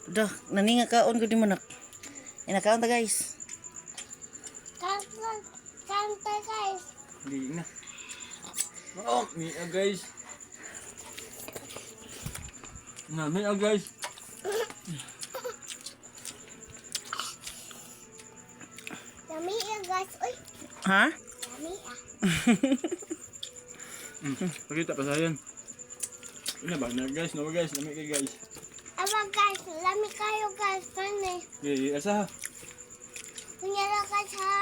Dah, naninga kaon ko di manak. Inakaon ta guys. Kanta guys. Hindi na. Oh, ni guys. Nami guys. Yummy guys. Uy, Ha? yummy Pakita pa sa yan. Ina ba na guys, no guys, nami kay guys. Aba guys, lami kayo guys. Kani. Okay, asa. Kunyara guys ha.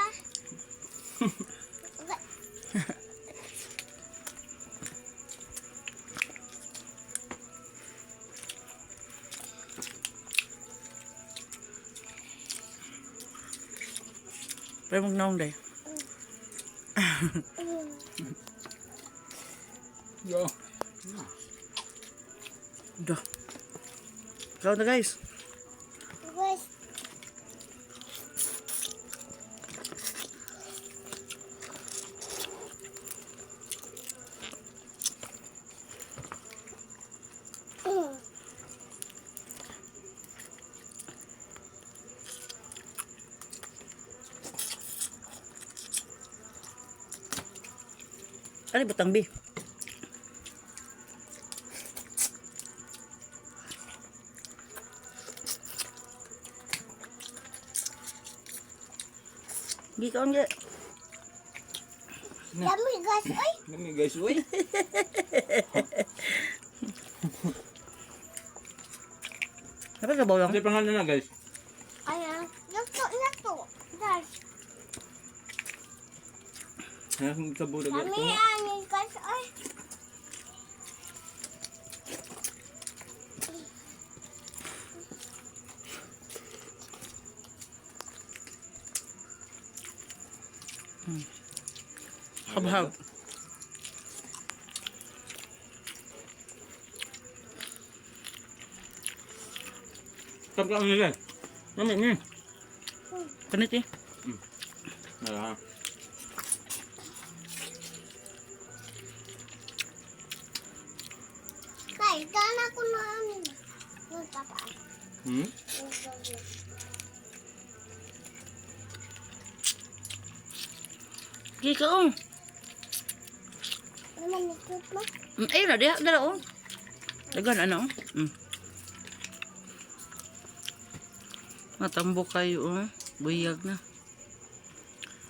Pero magnaong day. Yo. Dah. Kaon ta guys. Guys, Ano butang bi? Gi kaon ge. yummy guys. Uy, Nami guys, uy. Apa sa bawang? Kasi pangalan na guys. ayan. Nato. Guys, Ha, sa buda guys. yummy ani guys. Uy. Habhab. Tap ka ni guys. Nami ni. Kanit eh. Ah. Guys, kana ko na ano. Nagpapaan. Hmm. Gi kaon. Naman nikot mo. Ay na dia dala on. Dagan ano? Matambo kayo oh. Buyag na.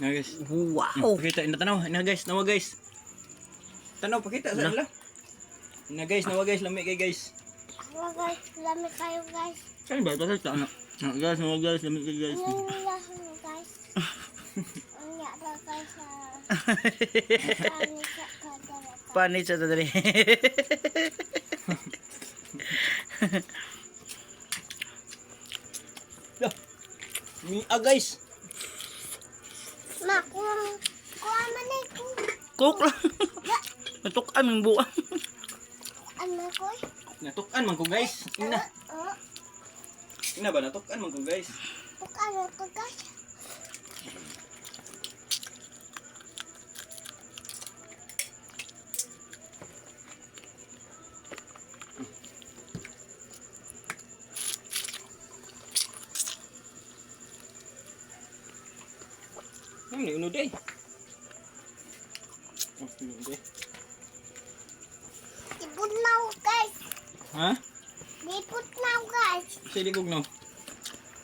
Na guys. Wow. Pakita ina tanaw. Ina guys, nawa guys. Tanaw pakita sa ila. Ina guys, nawa guys, lami kay guys. Aba guys, lami kayo guys. Kan ba pakita ana. Na guys, nawa guys, lami kay guys. Yung lahan guys. Ang yara guys sa... Kani sa kadara. Panit sa tadari. Mi guys. Ma, kuha man eh ko. Cook lang. Natukan ng buwan. Ano ko? Natukan man ko guys. Ina. Ina ba natukan man ko guys. Ano ko guys? Ni uno day. Oh, uno day. Ipot na ako guys. Ha? Ipot na ako guys. Sige bugnaw.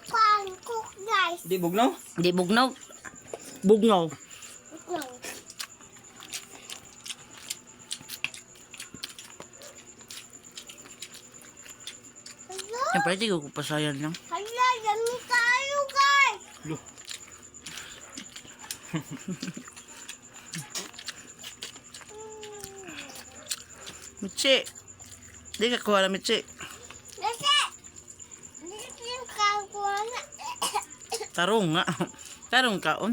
Kuhaan cook guys. Di bugnaw? Di bugnaw. Bugnaw. No. Hala, Siyempre, di ko pasayan lang. hala, yummy kayo guys. Lo. Michi. Di ka kuha na Michi. Kasi, dito yung kakuha na. Tarong nga. Tarong kaon.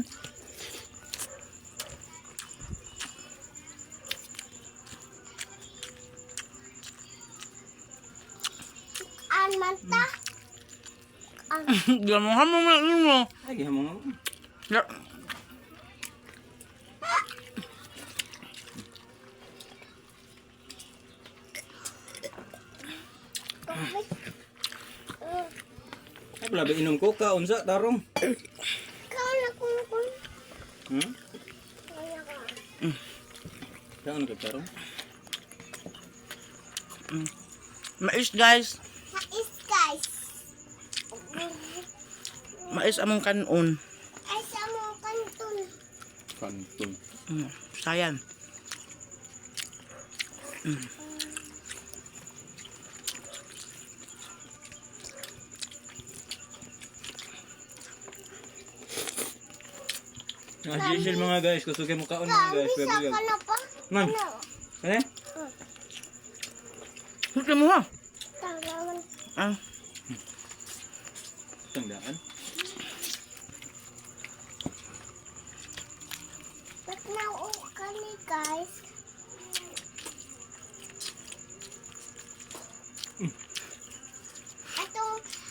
An manta. Gamuhan mo na mo. Ay, gihamon mo. Ya. pala ba inom ko ka unsa tarong? Ikaw na kung. Hmm? Kaya ka. Saan ka tarong? Mais guys. Mais guys. Mais among kanon. Ay sa mga kanton. Kanton. Sayan. Gisil mga guys, kusugay mo kaon mga guys. Bisa Bebuyag. ka na pa. Man. Ano? Eh? Huwag mo ha. Tanggaman. Ah. Tandaan. Ba't nauo ka ni guys?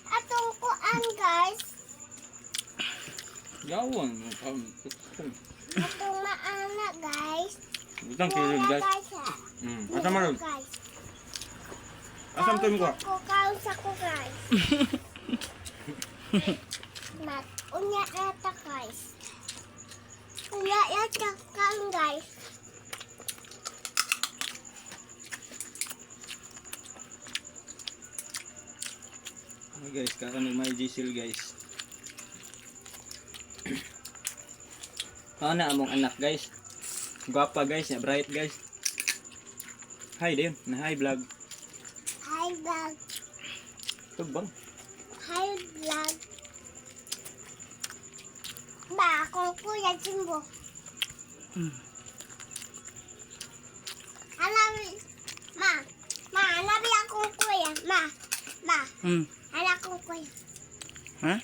Atong kuan guys. Yawan. Atong maana guys. Butang kilid guys. Asa man? Guys. Asam kami ko? Kaon sa ko guys. Mat, unya yata guys. Unya yata kan guys. Ay guys, karon may gisil guys. Ana among anak guys. Gwapa guys, ya bright guys. Hi din, na hi vlog. Hi vlog. Tugbang. Hi vlog. Ba, akong kuya Jimbo. Hanabi, ma, hanabi akong kuya, ma, anak kong kuya, Ha?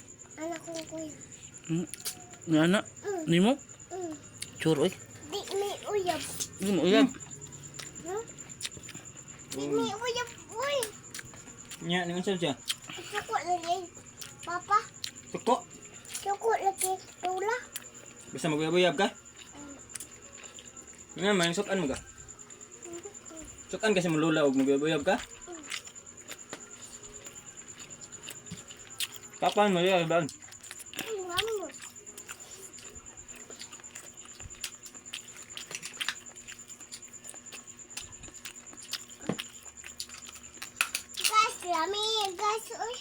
anak kong kuya. Nga na. Nimo? Churo eh. Di mi uyab, Hindi mo uyab. di mi uyab, uy. Nya ningon siya. Suko lagi, papa, Tuko. suko lagi, tula. Bisa maguyab-uyab ka? Nga man sukan mo ka. Sukan kasi mo lula og maguyab-uyab ka. Kapan mo ya bang? Ngamo. Guys, lami, guys, uy.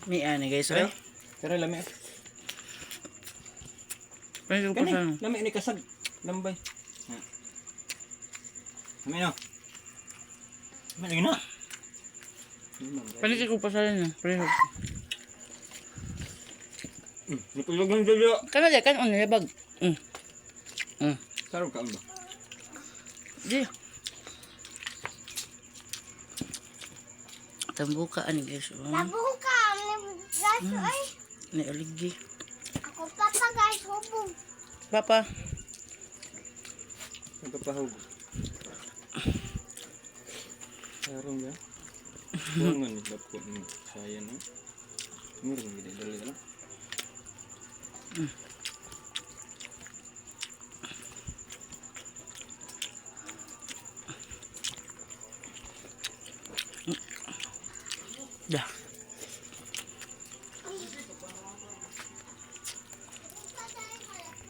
May ani guys. Tara. Ay. Tara lami. Pwede ko pa Kani, sa... lami ni kasag. Lambay. Lami no. Lami na. Pwede ko pa sa rin. Pwede ko. Napulog ng dulo. Kana dyan, kan on nilabag. Sarap ka ba? Di. Tambuka ani guys. Nabuka, guys, uy. Ni aligi. Ako papa, guys, hubog. Papa. Nagpapahog. Sarong ba? Buwangan ni Lap ko. Sayang no? Mura mo gila. Dali lang.